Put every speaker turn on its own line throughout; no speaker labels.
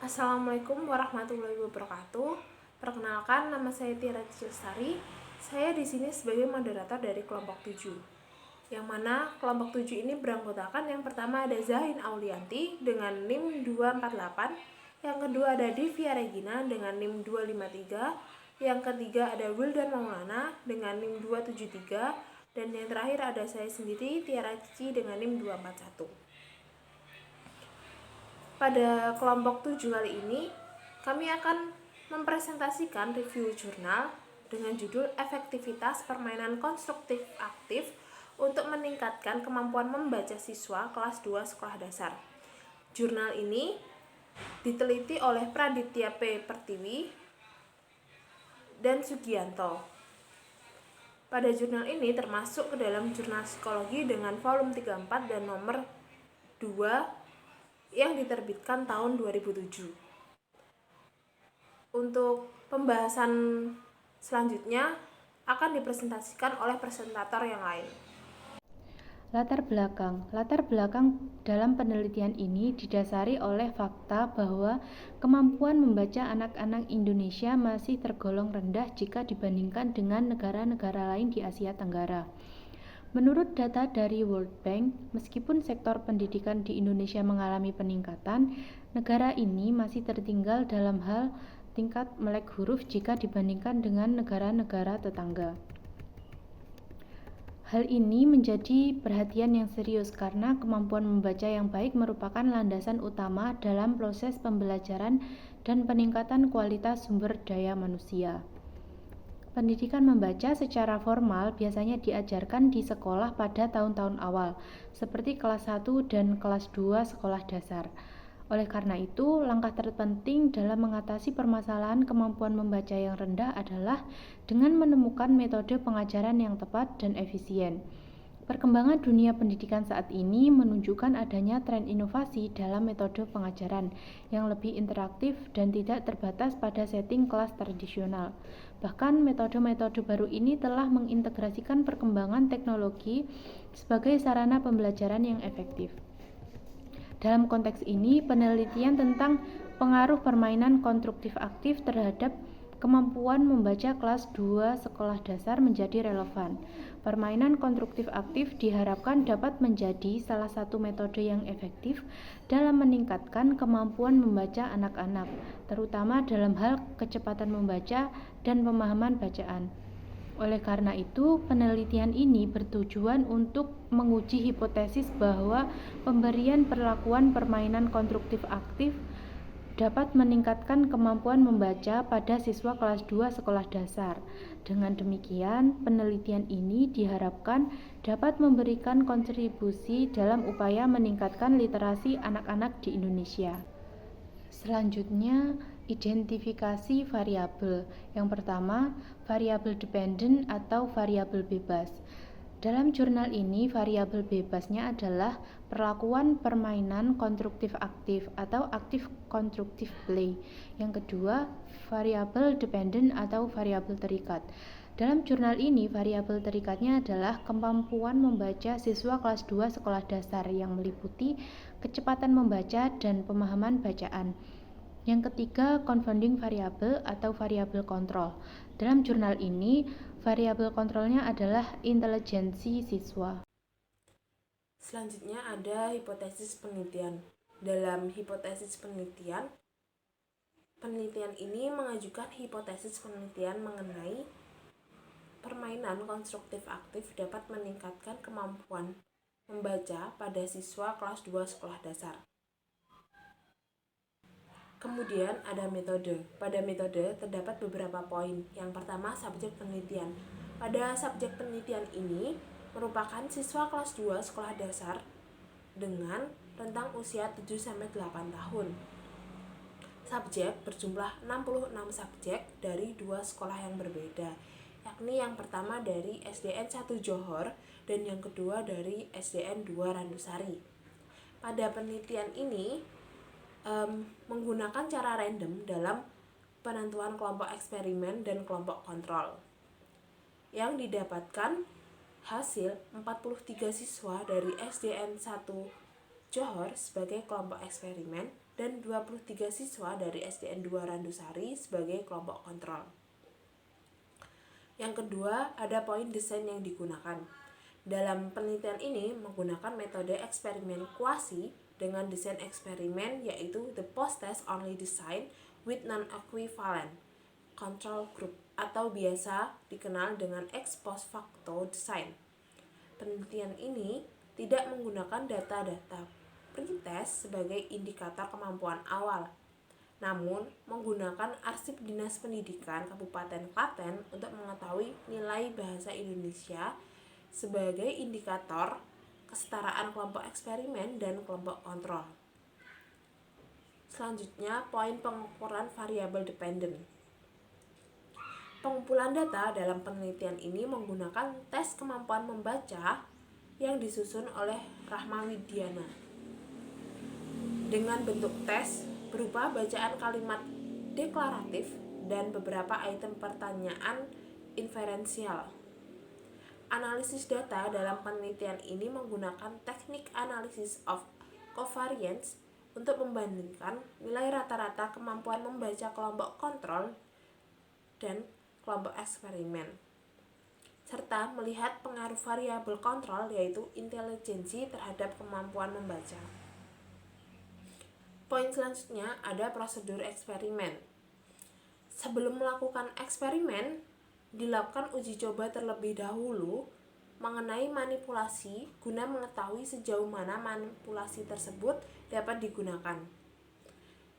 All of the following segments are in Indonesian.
Assalamualaikum warahmatullahi wabarakatuh. Perkenalkan, nama saya Tiara Lestari. Saya di sini sebagai moderator dari kelompok 7. Yang mana kelompok 7 ini beranggotakan yang pertama ada Zahin Aulianti dengan NIM 248, yang kedua ada Divya Regina dengan NIM 253, yang ketiga ada Wildan Maulana dengan NIM 273, dan yang terakhir ada saya sendiri Tiara Cici dengan NIM 241. Pada kelompok 7 kali ini, kami akan mempresentasikan review jurnal dengan judul Efektivitas Permainan Konstruktif Aktif untuk meningkatkan kemampuan membaca siswa kelas 2 sekolah dasar. Jurnal ini diteliti oleh Praditya P. Pertiwi dan Sugianto. Pada jurnal ini termasuk ke dalam jurnal psikologi dengan volume 34 dan nomor 2 yang diterbitkan tahun 2007. Untuk pembahasan selanjutnya akan dipresentasikan oleh presentator yang lain.
Latar belakang dalam penelitian ini didasari oleh fakta bahwa kemampuan membaca anak-anak Indonesia masih tergolong rendah jika dibandingkan dengan negara-negara lain di Asia Tenggara. Menurut data dari World Bank, meskipun sektor pendidikan di Indonesia mengalami peningkatan, negara ini masih tertinggal dalam hal tingkat melek huruf jika dibandingkan dengan negara-negara tetangga. Hal ini menjadi perhatian yang serius karena kemampuan membaca yang baik merupakan landasan utama dalam proses pembelajaran dan peningkatan kualitas sumber daya manusia. Pendidikan membaca secara formal biasanya diajarkan di sekolah pada tahun-tahun awal, seperti kelas 1 dan kelas 2 sekolah dasar. Oleh karena itu, langkah terpenting dalam mengatasi permasalahan kemampuan membaca yang rendah adalah dengan menemukan metode pengajaran yang tepat dan efisien. Perkembangan dunia pendidikan saat ini menunjukkan adanya tren inovasi dalam metode pengajaran yang lebih interaktif dan tidak terbatas pada setting kelas tradisional. Bahkan metode-metode baru ini telah mengintegrasikan perkembangan teknologi sebagai sarana pembelajaran yang efektif. Dalam konteks ini, penelitian tentang pengaruh permainan konstruktif aktif terhadap kemampuan membaca kelas 2 sekolah dasar menjadi relevan. Permainan konstruktif aktif diharapkan dapat menjadi salah satu metode yang efektif dalam meningkatkan kemampuan membaca anak-anak, terutama dalam hal kecepatan membaca dan pemahaman bacaan. Oleh karena itu, penelitian ini bertujuan untuk menguji hipotesis bahwa pemberian perlakuan permainan konstruktif aktif dapat meningkatkan kemampuan membaca pada siswa kelas 2 sekolah dasar. Dengan demikian, penelitian ini diharapkan dapat memberikan kontribusi dalam upaya meningkatkan literasi anak-anak di Indonesia. Selanjutnya, identifikasi variabel. Yang pertama, variabel dependent atau variabel bebas. Dalam jurnal ini, variabel bebasnya adalah perlakuan permainan konstruktif aktif atau aktif konstruktif play. Yang kedua, variabel dependent atau variabel terikat. Dalam jurnal ini, variabel terikatnya adalah kemampuan membaca siswa kelas 2 sekolah dasar yang meliputi kecepatan membaca dan pemahaman bacaan. Yang ketiga, confounding variable atau variabel kontrol. Dalam jurnal ini, variabel kontrolnya adalah intelijensi siswa.
Selanjutnya ada hipotesis penelitian. Dalam hipotesis penelitian ini mengajukan hipotesis penelitian mengenai permainan konstruktif aktif dapat meningkatkan kemampuan membaca pada siswa kelas 2 sekolah dasar. Kemudian ada metode. Pada metode terdapat beberapa poin. Yang pertama, subjek penelitian. Pada subjek penelitian ini merupakan siswa kelas 2 sekolah dasar dengan rentang usia 7-8 tahun. Subjek berjumlah 66 subjek dari 2 sekolah yang berbeda, yakni yang pertama dari SDN 1 Johor dan yang kedua dari SDN 2 Randusari. Pada penelitian ini menggunakan cara random dalam penentuan kelompok eksperimen dan kelompok kontrol. Yang didapatkan hasil 43 siswa dari SDN 1 Johor sebagai kelompok eksperimen dan 23 siswa dari SDN 2 Randusari sebagai kelompok kontrol. Yang kedua, ada poin desain yang digunakan. Dalam penelitian ini menggunakan metode eksperimen kuasi dengan desain eksperimen yaitu the post-test only design with non-equivalent control group atau biasa dikenal dengan ex post facto design. Penelitian ini tidak menggunakan data-data pretest sebagai indikator kemampuan awal, namun menggunakan arsip Dinas Pendidikan Kabupaten Klaten untuk mengetahui nilai bahasa Indonesia sebagai indikator kesetaraan kelompok eksperimen dan kelompok kontrol. Selanjutnya, poin pengukuran variabel dependent. Pengumpulan data dalam penelitian ini menggunakan tes kemampuan membaca yang disusun oleh Rahma Widiana. Dengan bentuk tes berupa bacaan kalimat deklaratif dan beberapa item pertanyaan inferensial. Analisis data dalam penelitian ini menggunakan teknik analysis of covariance untuk membandingkan nilai rata-rata kemampuan membaca kelompok kontrol dan kelompok eksperimen, serta melihat pengaruh variabel kontrol yaitu intelijensi terhadap kemampuan membaca. Poin selanjutnya ada prosedur eksperimen. Sebelum melakukan eksperimen, dilakukan uji coba terlebih dahulu mengenai manipulasi guna mengetahui sejauh mana manipulasi tersebut dapat digunakan.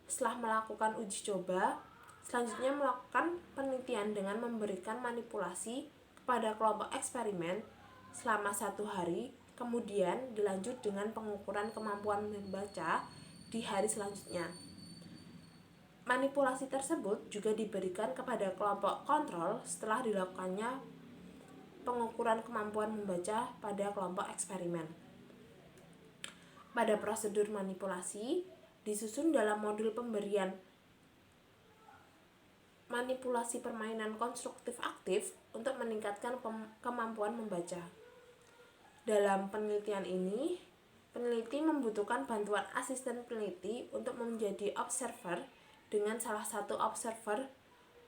Setelah melakukan uji coba, selanjutnya melakukan penelitian dengan memberikan manipulasi kepada kelompok eksperimen selama 1 hari, kemudian dilanjut dengan pengukuran kemampuan membaca di hari selanjutnya. Manipulasi tersebut juga diberikan kepada kelompok kontrol setelah dilakukannya pengukuran kemampuan membaca pada kelompok eksperimen. Pada prosedur manipulasi disusun dalam modul pemberian manipulasi permainan konstruktif aktif untuk meningkatkan kemampuan membaca. Dalam penelitian ini, peneliti membutuhkan bantuan asisten peneliti untuk menjadi observer, dengan salah satu observer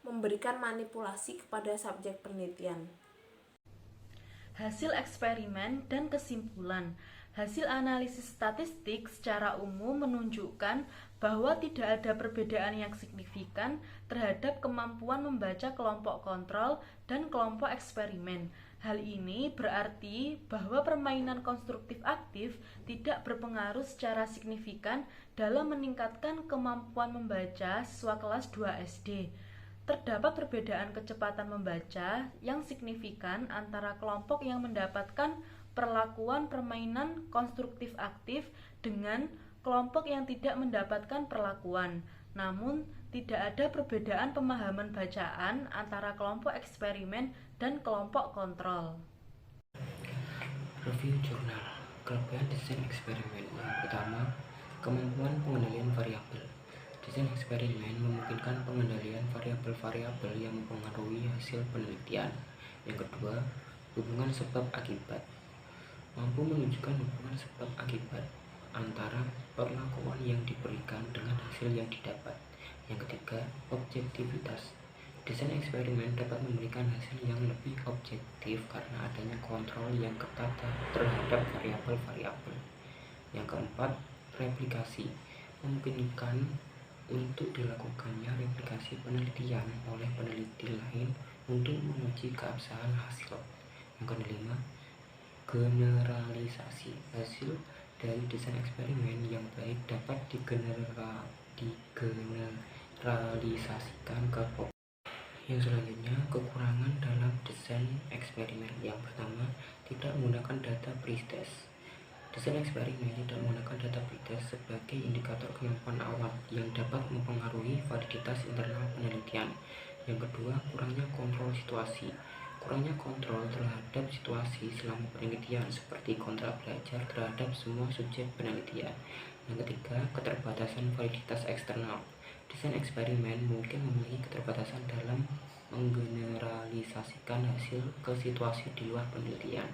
memberikan manipulasi kepada subjek penelitian.
Hasil eksperimen dan kesimpulan. Hasil analisis statistik secara umum menunjukkan bahwa tidak ada perbedaan yang signifikan terhadap kemampuan membaca kelompok kontrol dan kelompok eksperimen. Hal ini berarti bahwa permainan konstruktif aktif tidak berpengaruh secara signifikan dalam meningkatkan kemampuan membaca siswa kelas 2 SD. Terdapat perbedaan kecepatan membaca yang signifikan antara kelompok yang mendapatkan perlakuan permainan konstruktif aktif dengan kelompok yang tidak mendapatkan perlakuan. Namun, tidak ada perbedaan pemahaman bacaan antara kelompok eksperimen dan kelompok kontrol.
Review jurnal. Kelebihan desain eksperimen. Yang pertama, kemampuan pengendalian variabel. Desain eksperimen memungkinkan pengendalian variabel-variabel yang mempengaruhi hasil penelitian. Yang kedua, hubungan sebab akibat. Mampu menunjukkan hubungan sebab akibat antara perlakuan yang diberikan dengan hasil yang didapat. Yang ketiga, objektivitas. Desain eksperimen dapat memberikan hasil yang lebih objektif karena adanya kontrol yang ketat terhadap variabel-variabel. Yang keempat, replikasi. Memungkinkan untuk dilakukannya replikasi penelitian oleh peneliti lain untuk menguji keabsahan hasil. Yang kelima, generalisasi. Hasil dari desain eksperimen yang baik dapat digeneralisasikan ke populasi. Yang selanjutnya, kekurangan dalam desain eksperimen. Yang pertama, tidak menggunakan data pretest. Desain eksperimen tidak menggunakan data pretest sebagai indikator kemampuan awal yang dapat mempengaruhi validitas internal penelitian. Yang kedua, kurangnya kontrol situasi. Kurangnya kontrol terhadap situasi selama penelitian seperti kontrak belajar terhadap semua subjek penelitian. Yang ketiga, keterbatasan validitas eksternal. Desain eksperimen mungkin memiliki keterbatasan dalam menggeneralisasikan hasil ke situasi di luar penelitian.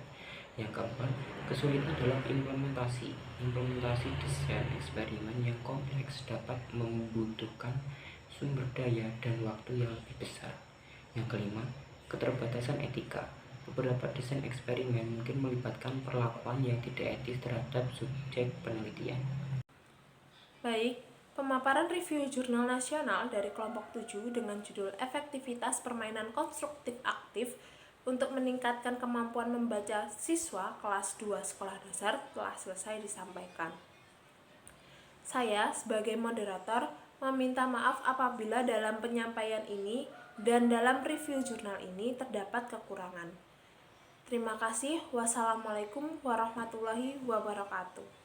Yang keempat, kesulitan dalam implementasi. Implementasi desain eksperimen yang kompleks dapat membutuhkan sumber daya dan waktu yang lebih besar. Yang kelima, keterbatasan etika. Beberapa desain eksperimen mungkin melibatkan perlakuan yang tidak etis terhadap subjek penelitian.
Baik, pemaparan review jurnal nasional dari kelompok 7 dengan judul Efektivitas Permainan Konstruktif Aktif untuk meningkatkan kemampuan membaca siswa kelas 2 sekolah dasar telah selesai disampaikan. Saya sebagai moderator meminta maaf apabila dalam penyampaian ini dan dalam review jurnal ini terdapat kekurangan. Terima kasih. Wassalamualaikum warahmatullahi wabarakatuh.